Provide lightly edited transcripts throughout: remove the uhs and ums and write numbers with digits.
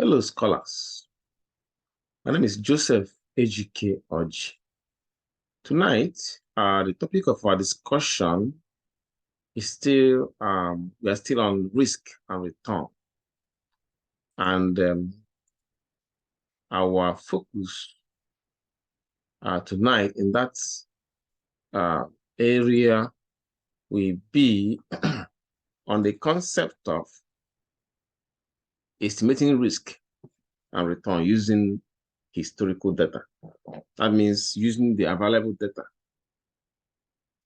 Hello, scholars. My name is Joseph Ejike Oji. Tonight, the topic of our discussion is still, we are still on risk and return. And our focus tonight in that area will be on the concept of estimating risk and return using historical data. That means using the available data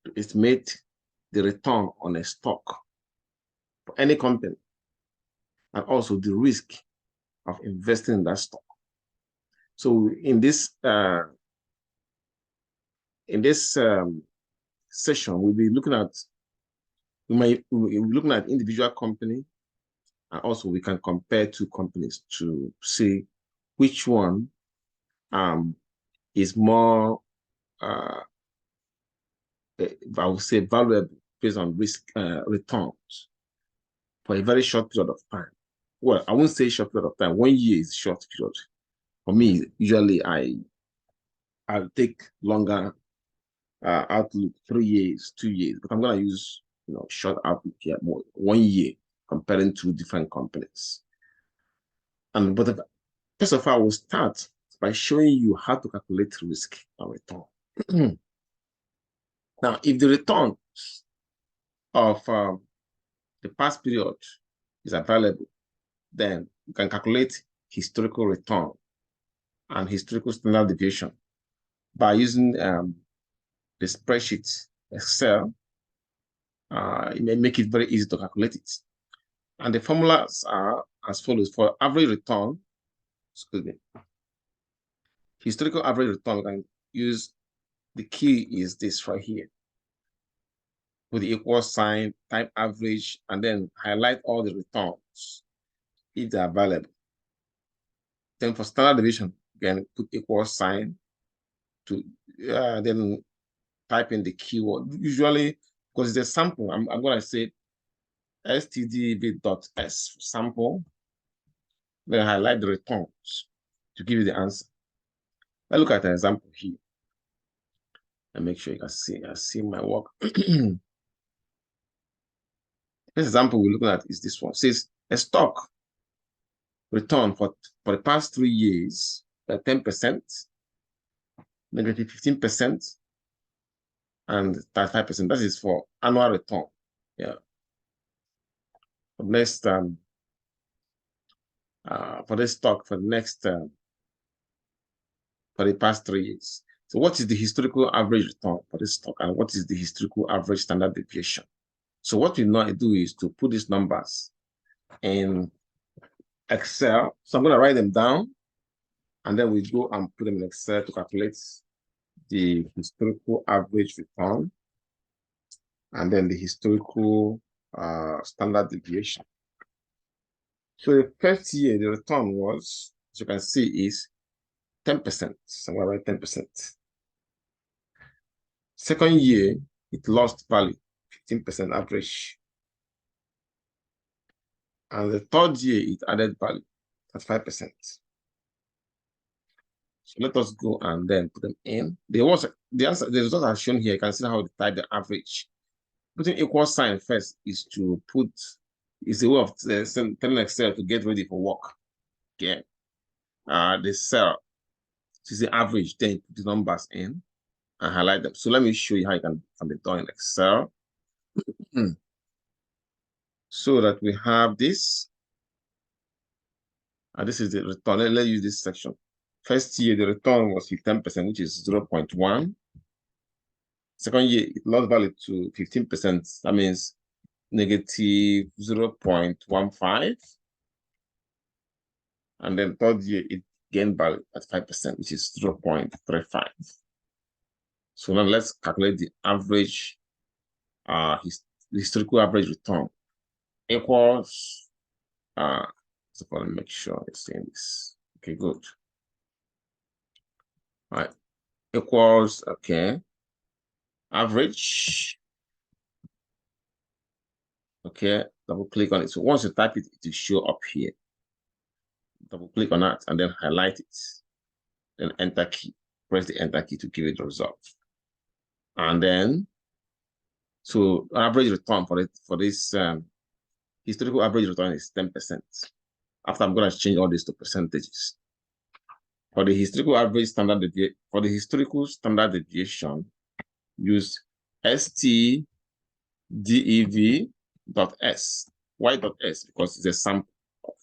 to estimate the return on a stock for any company, and also the risk of investing in that stock. So in this session, we'll be looking at we'll be looking at individual company, and also we can compare two companies to see which one is more I would say valuable based on risk returns for a very short period of time. Well, I won't say short period of time. 1 year is short period. For me, usually I'll take longer outlook, 3 years, 2 years, but I'm gonna use short outlook here, more 1 year, comparing two different companies. But first of all, I will start by showing you how to calculate risk and return. Now, if the return of the past period is available, then you can calculate historical return and historical standard deviation by using the spreadsheet Excel. It may make it very easy to calculate it. And the formulas are as follows. For average return, historical average return, we can use, the key is this right here, with the equal sign, type average, and then highlight all the returns if they are available. Then for standard deviation, again, put equal sign to then type in the keyword. Usually, because it's a sample, I'm going to say STDEV.S sample, then highlight the returns to give you the answer. Let's look at an example here and make sure you can see my work. This example we're looking at is this one. It says a stock return for the past 3 years, 10%, negative 15%, and 35%. That is for annual return. Yeah. For next for this stock for the next for the past 3 years. So what is the historical average return for this stock, and what is the historical average standard deviation? So what we now do is to put these numbers in Excel. So I'm going to write them down, and then we go and put them in Excel to calculate the historical average return and then the historical standard deviation. So the first year, the return was, as you can see, is 10%. So I'm going to write 10%. Second year, it lost value, 15% average. And the third year, it added value at 5%. So let us go and then put them in. The results are shown here. You can see how they type the average. Putting equal sign first is a way of telling Excel to get ready for work. Okay. The cell, this is the average, then put the numbers in and highlight them. So let me show you how it can be done in Excel. So that we have this. And this is the return. Let's use this section. First year, the return was 10%, which is 0.1. Second year, it lost value to 15%. That means negative 0.15. And then third year, it gained value at 5%, which is 0.35. So now let's calculate the average, historical average return equals, so let me make sure I'm saying this. Okay, good. All right, equals, okay, average. Okay, double click on it. So once you type it, it will show up here. double click on that and then highlight it. Then enter key. Press the enter key to give it the result. And then, so average return for this historical average return is 10%. After I'm going to change all this to percentages. For the historical average standard deviation, for the historical standard deviation, use STDEV.S. Why .S? Because it's a sample of,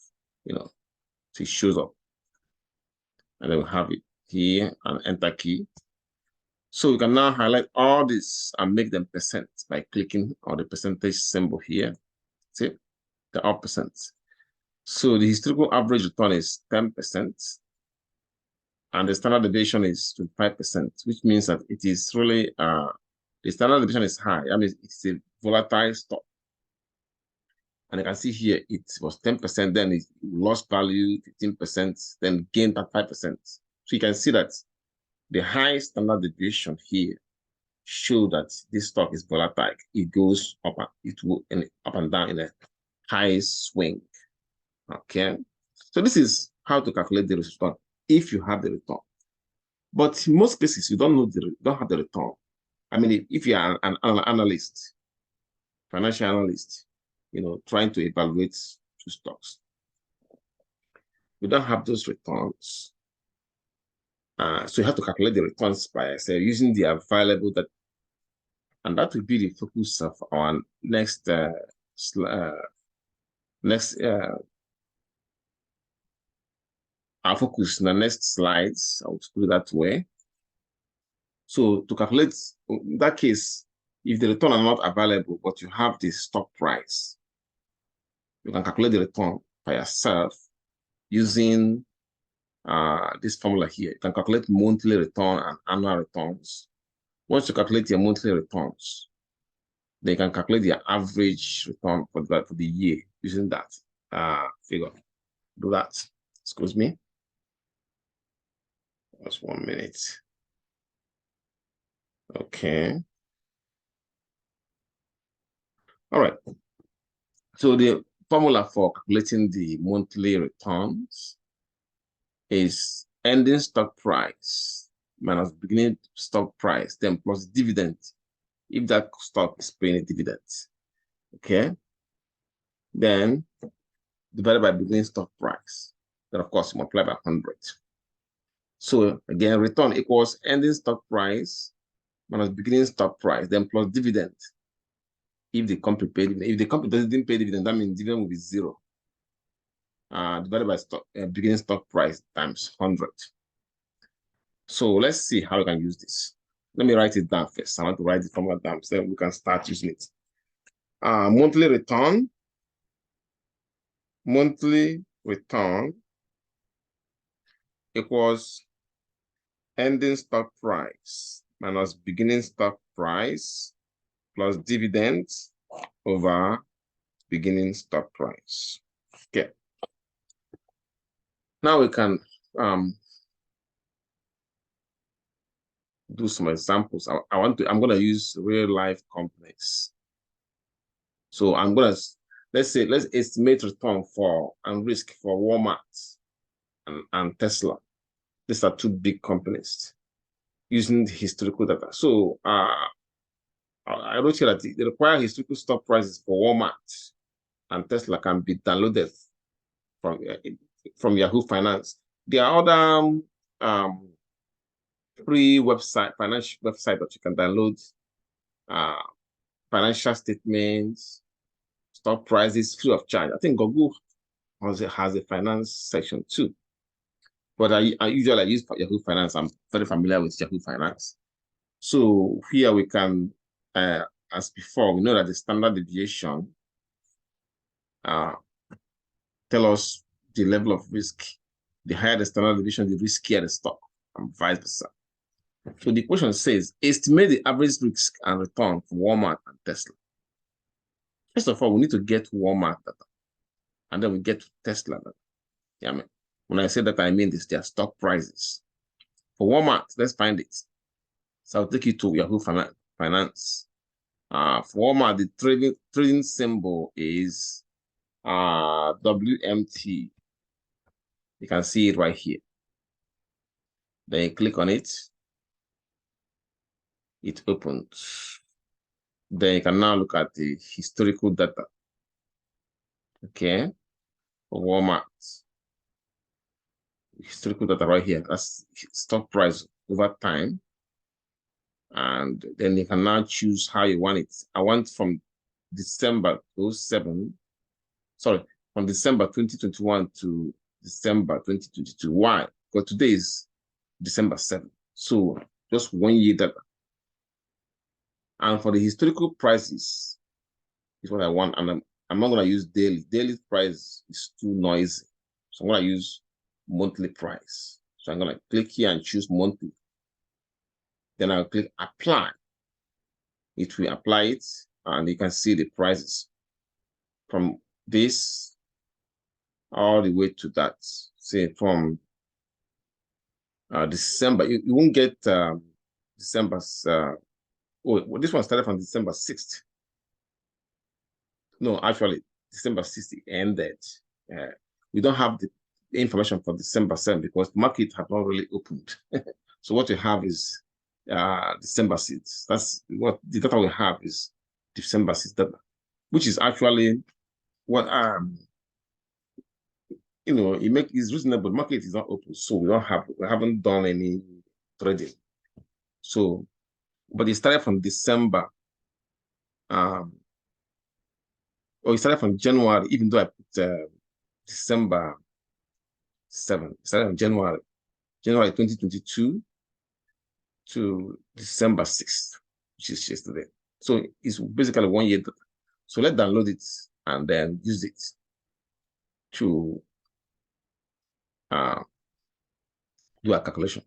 so it shows up. And then we have it here and enter key. So we can now highlight all this and make them percent by clicking on the percentage symbol here. See, they're all percent. So the historical average return is 10%. And the standard deviation is 25%, which means that it is really, the standard deviation is high. I mean, it's a volatile stock. And you can see here, it was 10%, then it lost value, 15%, then gained at 5%. So you can see that the high standard deviation here show that this stock is volatile. It goes up, up and down in a high swing. Okay. So this is how to calculate the return if you have the return. But in most cases, you don't have the return. I mean, if you are an analyst, financial analyst, trying to evaluate two stocks, you don't have those returns. So you have to calculate the returns by yourself using the available data. And that will be the focus of our next our focus in the next slides. I'll put it that way. So to calculate, in that case, if the return are not available, but you have the stock price, you can calculate the return by yourself using this formula here. You can calculate monthly return and annual returns. Once you calculate your monthly returns, then you can calculate the average return for the year using that figure. Do that. Excuse me. Just 1 minute. Okay. All right. So the formula for calculating the monthly returns is ending stock price minus beginning stock price, then plus dividend, if that stock is paying a dividend. Okay. Then divided by beginning stock price. Then of course multiply by 100. So again, return equals ending stock price minus beginning stock price, then plus dividend. If the company paid dividend, if the company didn't pay dividend, that means dividend will be 0. Divided by beginning stock price times 100. So let's see how we can use this. Let me write it down first. I want to write the formula down so we can start using it. Monthly return equals ending stock price minus beginning stock price plus dividends over beginning stock price. Okay. Now we can do some examples. I'm going to use real life companies. So let's estimate return for and risk for Walmart and Tesla. These are two big companies using the historical data. So I wrote here that the required historical stock prices for Walmart and Tesla can be downloaded from Yahoo Finance. There are other free financial website that you can download financial statements, stock prices free of charge. I think Google has a finance section too. But I usually use Yahoo Finance. I'm very familiar with Yahoo Finance. So here we can, as before, we know that the standard deviation tell us the level of risk. The higher the standard deviation, the riskier the stock, and vice versa. So the question says, estimate the average risk and return for Walmart and Tesla. First of all, we need to get Walmart data, and then we get Tesla data. Yeah, I mean, when I say that, I mean this, their stock prices. For Walmart, let's find it. So I'll take you to Yahoo Finance. For Walmart, the trading symbol is WMT. You can see it right here. Then you click on it. It opens. Then you can now look at the historical data. Okay, for Walmart. Historical data right here. That's stock price over time. And then you can now choose how you want it. I want from December 07, sorry, from December 2021 to December 2022. Why? Because today is December 7th. So just 1 year data. And for the historical prices is what I want. And I'm not going to use daily. Daily price is too noisy. So I'm going to use monthly price. So I'm going to click here and choose monthly. Then I'll click apply. It will apply it, and you can see the prices from this all the way to that. Say from December, you won't get December's. Oh, this one started from December 6th. No, actually, December 6th ended. We don't have the information for December 7th because the market have not really opened. So what we have is December 6th. That's what the data we have is December 6th data, which is actually what it's reasonable. The market is not open, so we haven't done any trading. So, but it started from December. Or it started from January, even though I put December 7th. It started from January 2022 to December 6th, which is yesterday. So it's basically 1 year data. So let's download it and then use it to do a calculation.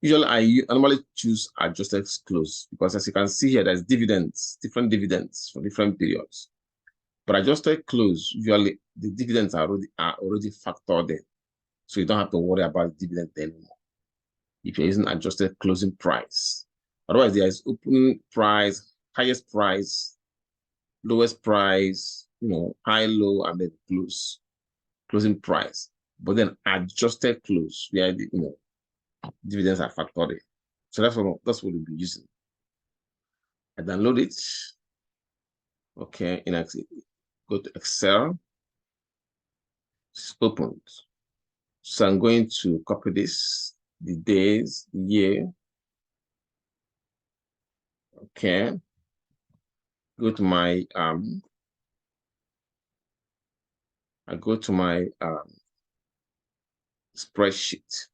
Usually, I normally choose adjusted close because as you can see here, there's dividends, different dividends for different periods. But adjusted close, usually the dividends are already factored in. So you don't have to worry about the dividend anymore if you're using adjusted closing price. Otherwise, there is opening price, highest price, lowest price, high, low, and then closing price. But then adjusted close, where dividends are factored in. So that's what we'll be using. I download it. Okay, go to Excel. It's opened. So I'm going to copy this, the days, the year. Okay. Go to my I go to my spreadsheet,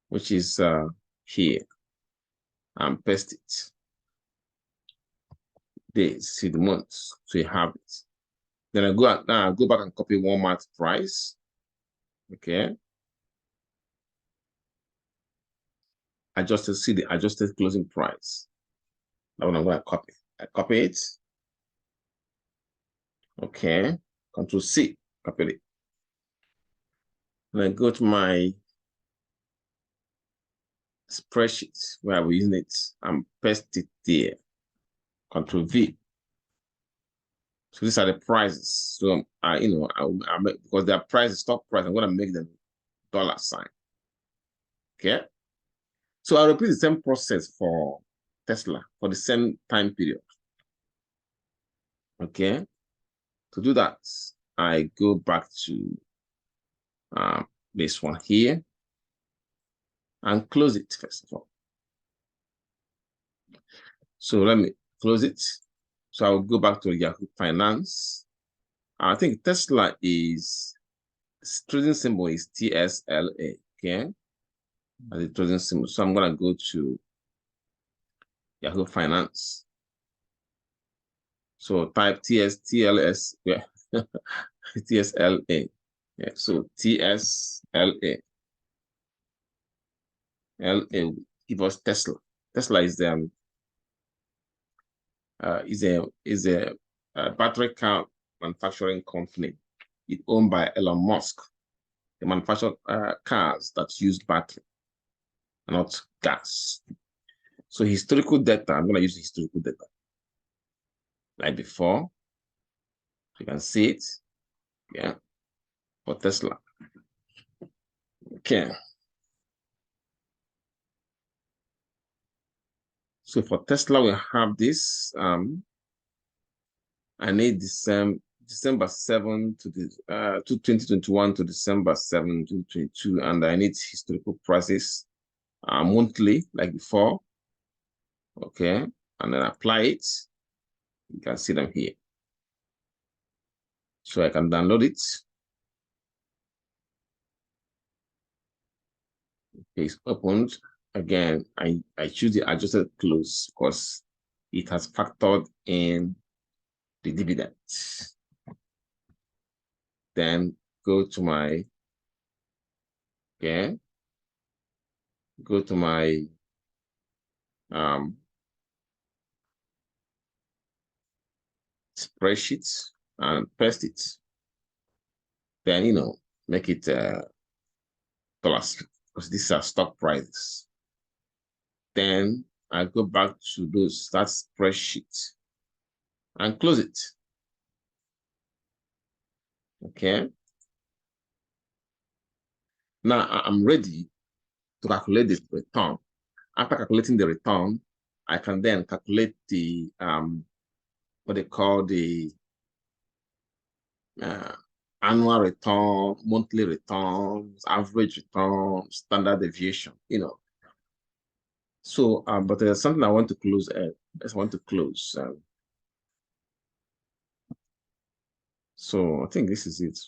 which is here, and paste it. Days, see the months, so you have it. Then I go back and copy Walmart price. Okay. See the adjusted closing price. That one I'm going to copy. I copy it. Okay. Control C, copy it. Then go to my spreadsheet where I will use it and paste it there. Control V. So these are the prices. So I make, because their price is stock price, I'm going to make them $sign. Okay. So I'll repeat the same process for Tesla for the same time period. Okay. To do that, I go back to this one here and close it first of all. So let me close it. So I'll go back to Yahoo Finance. I think Tesla is trading symbol is TSLA. Okay. As a trading symbol. So I'm gonna go to Yahoo Finance. So type TLS, yeah, TSLA. Yeah, so TSLA. LA give us Tesla. Tesla is a battery car manufacturing company. It's owned by Elon Musk. They manufacture cars that use battery, not gas. So historical data, I'm going to use historical data. Like before, you can see it. Yeah. for Tesla. Okay. So for Tesla, we have this. I need December 7 to the to 2021 to December 7, 2022, and I need historical prices monthly, like before. Okay, and then apply it. You can see them here. So I can download it. Okay, it's opened. Again, I choose the adjusted close because it has factored in the dividend. Then go to my, okay, go to my spreadsheet and paste it. Then, make it dollars because these are stock prices. Then I go back to that spreadsheet and close it. Okay. Now I'm ready to calculate the return. After calculating the return, I can then calculate the what they call the annual return, monthly returns, average return, standard deviation, So, but there's something I want to close. I want to close. So I think this is it.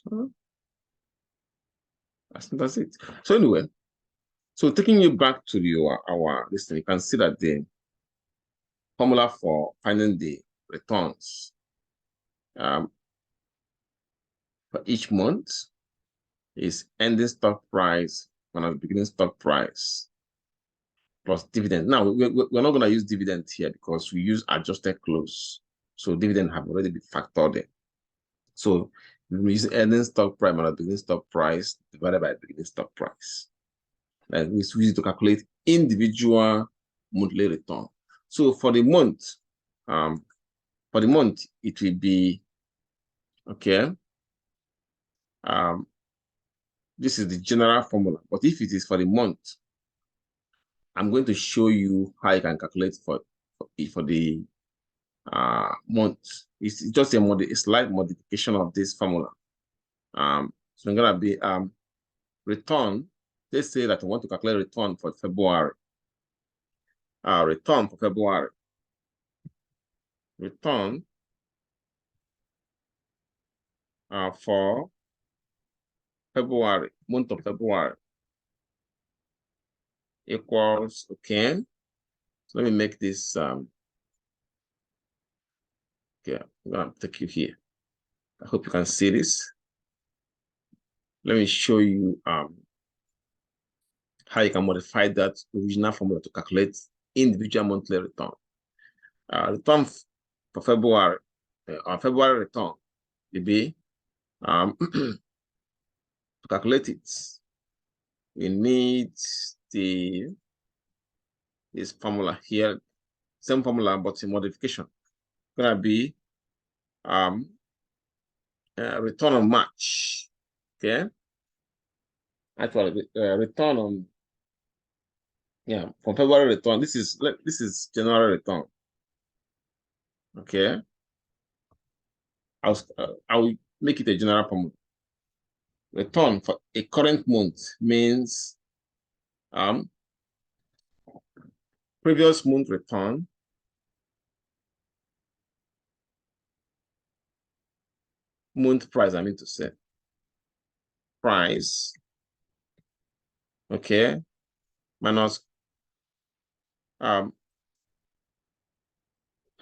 That's it. So anyway, so taking you back to our listing, you can see that the formula for finding the returns for each month is ending stock price minus beginning stock price plus dividend. Now, we're not going to use dividend here because we use adjusted close. So dividend have already been factored in. So we use ending stock price minus beginning stock price divided by beginning stock price. And we use to calculate individual monthly return. So for the month, it will be, okay, this is the general formula. But if it is for the month, I'm going to show you how you can calculate for the month. It's just a slight modification of this formula. So I'm gonna be return. Let's say that I want to calculate return for February. Return for February. Return for February, month of February equals, okay. So let me make this okay, I'm gonna take you here. I hope you can see this. Let me show you how you can modify that original formula to calculate individual monthly return. Return for February, February return will be to calculate it. We need this formula here, same formula but a modification. It's gonna be return on March. Okay, actually return on from February return. This is January return. Okay, I will make it a general formula. Return for a current month means previous month return month price, I mean to say price, okay, minus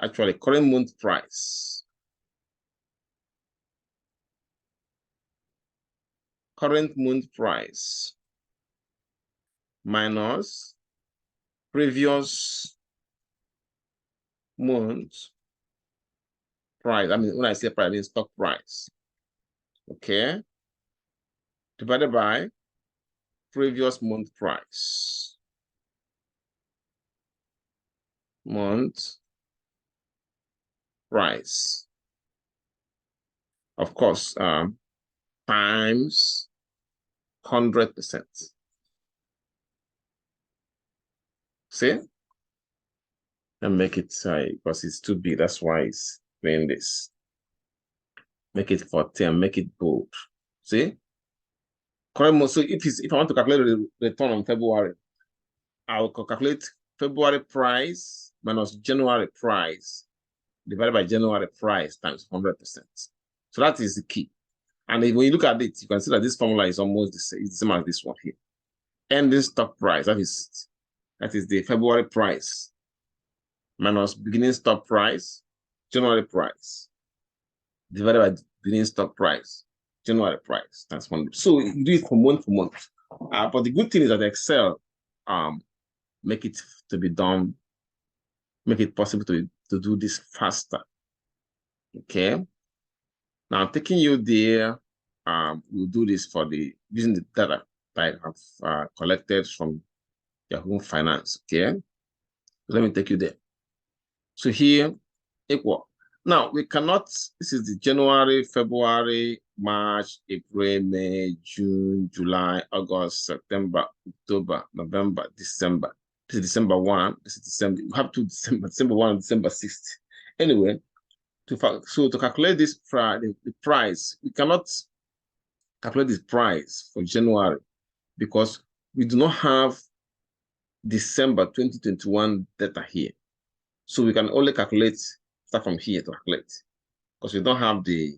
actually current month price, minus previous month price. I mean, when I say price, I mean stock price, okay, divided by previous month price, month price. Of course, times 100%. See? And make it because it's too big. That's why it's doing this. Make it 40 and make it bold. See? Correct. So if I want to calculate the return on February, I'll calculate February price minus January price divided by January price times 100%. So that is the key. And when you look at it, you can see that this formula is almost the same as this one here. Ending stock price, that is the February price minus beginning stock price, January price, divided by beginning stock price, January price. That's one. So you do it from month to month. But the good thing is that Excel make it to be done, make it possible to do this faster. Okay. Now I'm taking you there. We'll do this for using the data that I have collected from Yahoo Finance. Okay. Let me take you there. So here, equal. Now we cannot, this is the January, February, March, April, May, June, July, August, September, October, November, December. This is December 1. This is December. You have two December 1 and December 6th. Anyway, to calculate this the price, we cannot calculate this price for January because we do not have December 2021 data here. So we can only start from here to calculate because we don't have the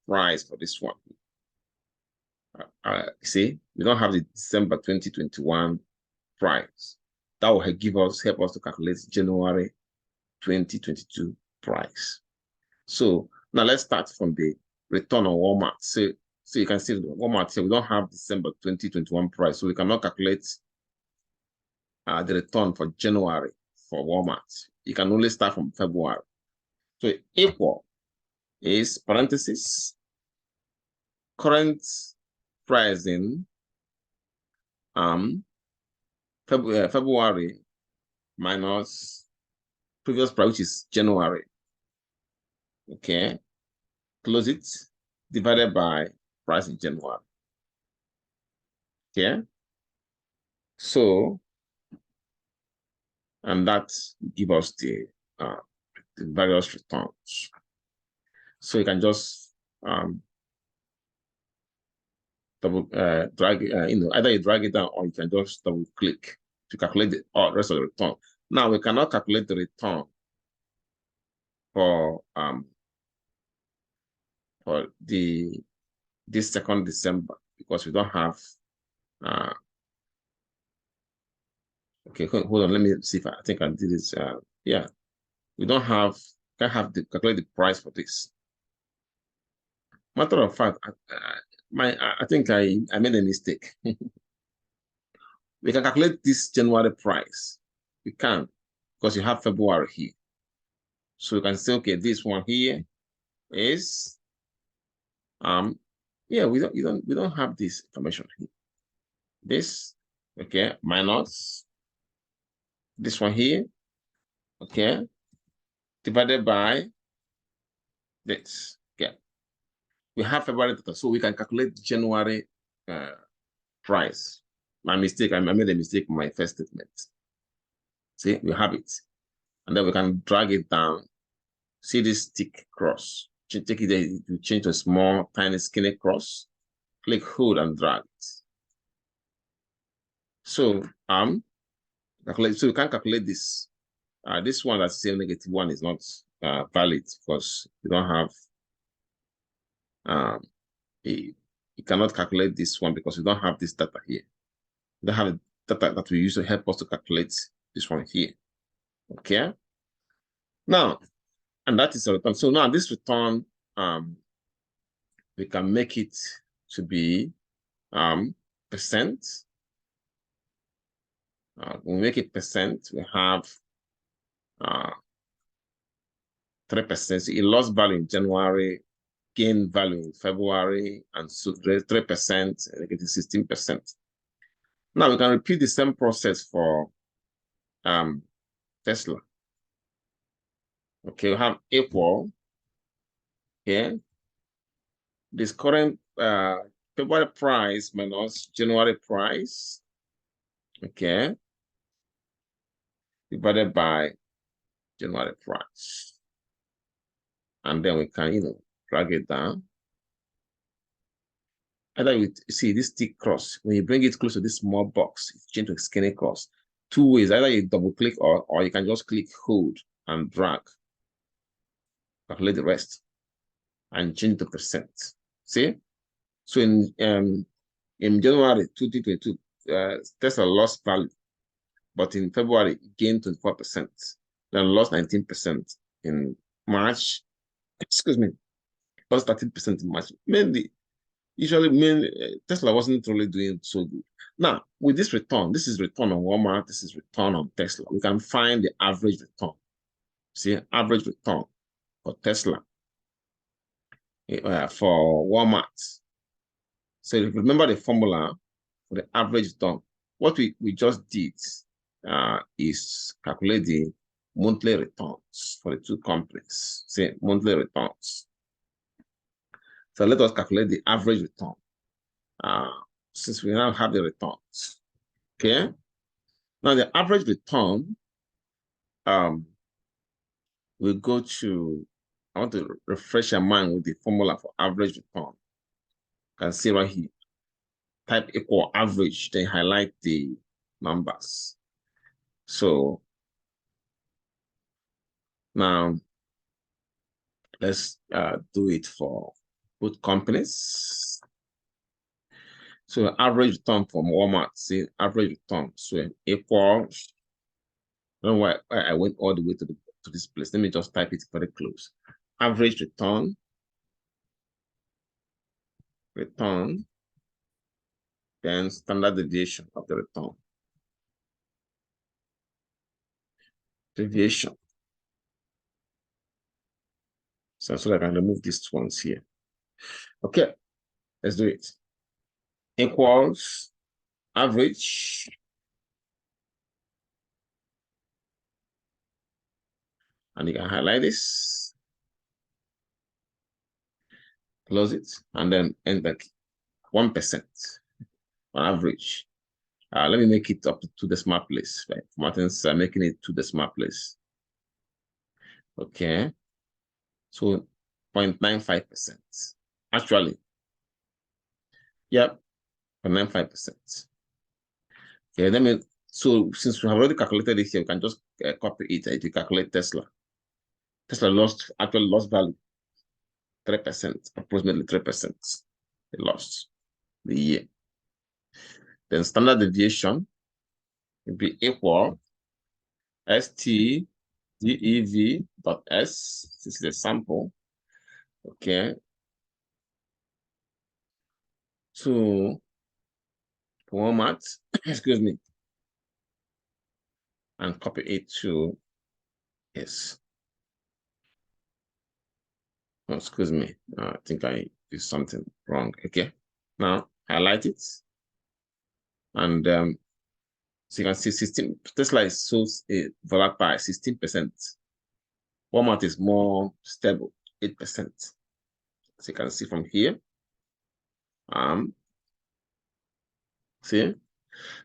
price for this one. See, we don't have the December 2021 price. That will help us to calculate January 2022 price. So now let's start from the return on Walmart. So you can see Walmart here, we don't have December 2021 price, so we cannot calculate the return for January for Walmart. You can only start from February. So equal is parenthesis, current pricing, February minus previous price, which is January. Okay, close it, divided by price in January. Okay, so, and that gives us the various returns. So you can just drag, either you drag it down or you can just double click to calculate the rest of the return. Now we cannot calculate the return for this 2nd December because we don't have okay, hold on, let me see if I think I did this. Yeah, we can't have calculate the price for this. Matter of fact, I think I made a mistake. We can calculate this January price. We can because you have February here. So you can say, okay, this one here is yeah, we don't have this information here. This, okay, minus this one here, okay, divided by this. Okay, we have February data, so we can calculate January price. My mistake, I made a mistake in my first statement. See, we have it, and then we can drag it down. See this tick cross. Take it there, you change to a small, tiny, skinny cross. Click hold and drag it. So so we can calculate this. This one that's saying -1 is not valid because you don't have you cannot calculate this one because we don't have this data here. We don't have the data that we use to help us to calculate this one here. Okay. Now, and that is a return. So now this return, we can make it to be percent. When we make it percent, we have 3%. So it lost value in January, gain value in February, and so 3%, negative 16%. Now we can repeat the same process for Tesla. Okay, we have equal here. this current February price minus January price, okay, divided by January price. And then we can, drag it down. Either you see this tick cross, when you bring it close to this small box, it's changed to skinny cross. Two ways, either you double click or you can just click hold and drag. Calculate the rest and change the percent. See? So in January 2022, Tesla lost value, but in February it gained 24%, then lost 19% in March. Excuse me, lost 13% in March. Tesla wasn't really doing so good. Now, with this return, this is return on Walmart, this is return on Tesla. We can find the average return. See, average return for Tesla, for Walmart. So if you remember the formula for the average return, what we just did is calculate the monthly returns for the two companies. See, monthly returns. So let us calculate the average return. Since we now have the returns. Okay. Now the average return, we go to, I want to refresh your mind with the formula for average return. You can see right here. Type equal average, then highlight the numbers. So now let's do it for both companies. So average return from Walmart, see average return. So equal. I don't know why I went all the way to this place. Let me just type it very close. Average return, then standard deviation of the return. Deviation. So I can remove these ones here. Okay, let's do it. Equals average and you can highlight this, close it, and then enter 1% on average. Let me make it up to the smart place. Right? Martin's making it to the smart place. Okay. So 0.95%. Actually, yep, 0.95%. Okay, so since we have already calculated it here, we can just copy it to calculate Tesla. Tesla actually lost value, 3%, approximately 3%. It lost the year. Then standard deviation will be equal STDEV.S. This is a sample. Okay. To Walmart, excuse me, and copy it to yes. Oh, excuse me. I think I did something wrong. Okay. Now highlight it. And so you can see 16. Tesla is so volatile by 16%. Walmart is more stable, 8%. So you can see from here. See?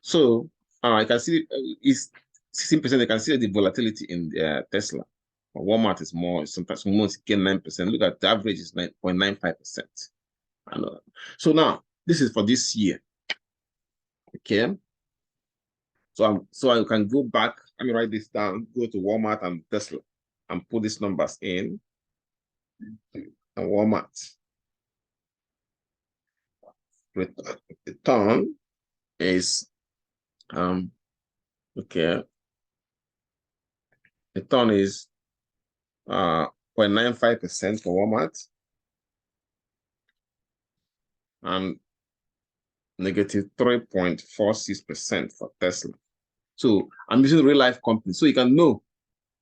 So I can see is 16%. You can see the volatility in Tesla. Walmart is more, sometimes almost gain 9%. Look at the average is 9.95%. So now this is for this year. Okay. So I can go back. Let me write this down. Go to Walmart and Tesla and put these numbers in. And Walmart return is okay. Return is 0.95% for Walmart and negative 3.46% for Tesla. So I'm using real life companies, so you can know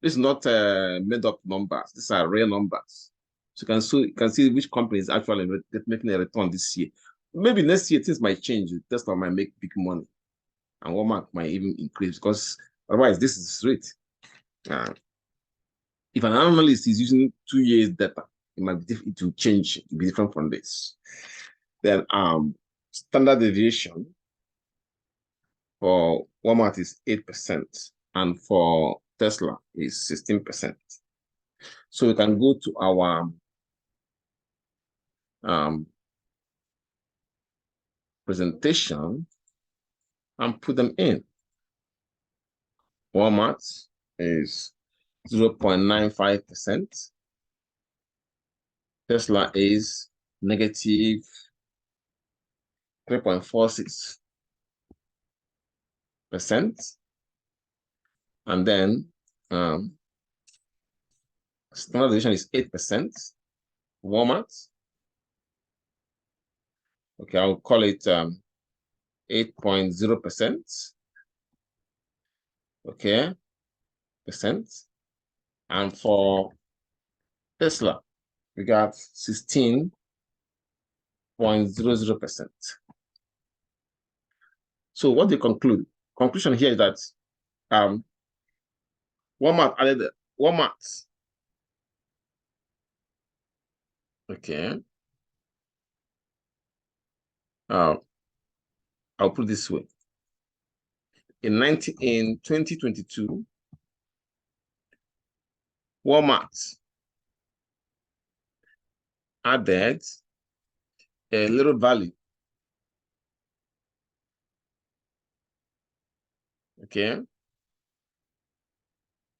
this is not made up numbers. These are real numbers. So you can see which company is actually making a return this year. Maybe next year things might change. Tesla might make big money, and Walmart might even increase because otherwise this is straight. If an analyst is using 2 years data, it will change, it will be different from this. Then standard deviation for Walmart is 8%, and for Tesla is 16%. So we can go to our presentation and put them in. Walmart is 0.95%. Tesla is negative 3.46%. And then standard deviation is 8%. Walmart. Okay, I'll call it 8.0%. Okay, percent. And for Tesla, we got 16.00%. So what they conclude? Conclusion here is that Walmart added Walmart. Okay. I'll put it this way. In 2022, Walmart added a little value. Okay.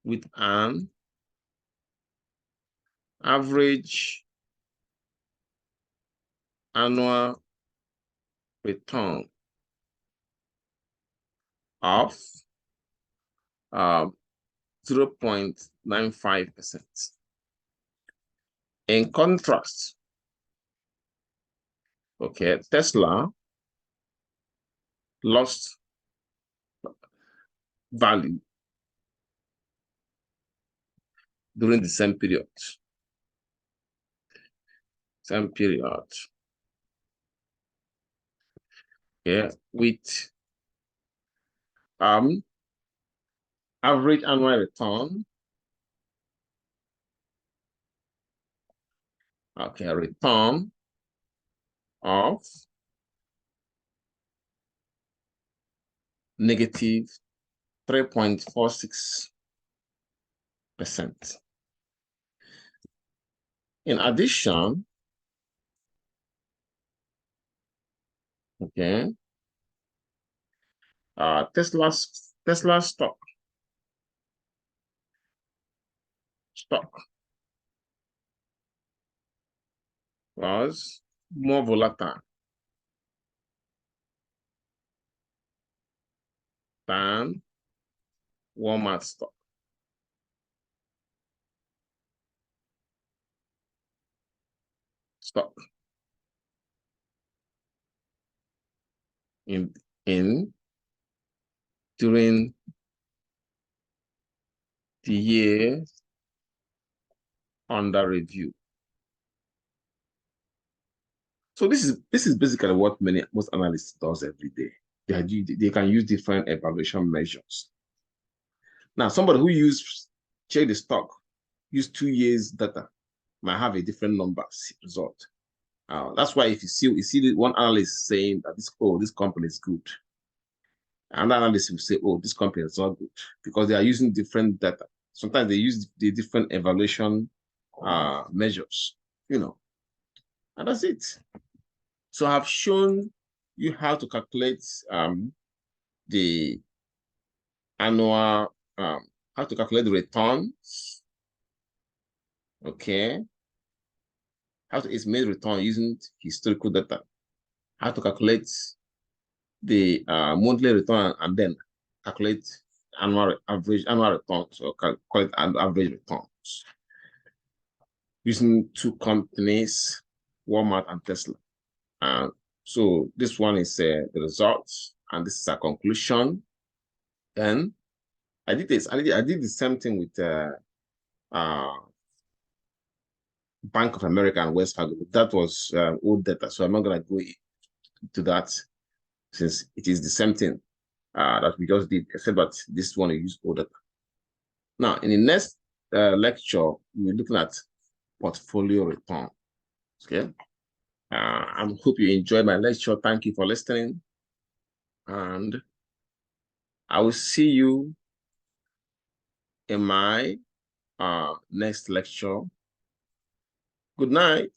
With an average annual return of 0.95%. In contrast, okay, Tesla lost value during the same period. Okay, with average annual return, okay, return of negative 3.46%. In addition, okay, Tesla's stock was more volatile than Walmart stock. During the year under review. So this is basically what most analysts does every day. They can use different evaluation measures. Now, somebody who check the stock, use 2 years data, might have a different number result. That's why if you see one analyst saying that this company is good, another analyst will say, oh, this company is not good, because they are using different data. Sometimes they use the different evaluation measures, and that's it. So I've shown you how to calculate the annual, how to calculate the returns. Okay. How to estimate return using historical data. How to calculate the monthly return, and then calculate annual returns, or calculate average returns using 2 companies, Walmart and Tesla. So this one is the results, and this is a conclusion. Then I did this. I did the same thing with Bank of America and West Fargo. That was old data, so I'm not gonna go into that, since it is the same thing that we just did, except that this one is old data. Now, in the next lecture, we're looking at portfolio return. Okay. I hope you enjoyed my lecture. Thank you for listening. And I will see you in my next lecture. Good night.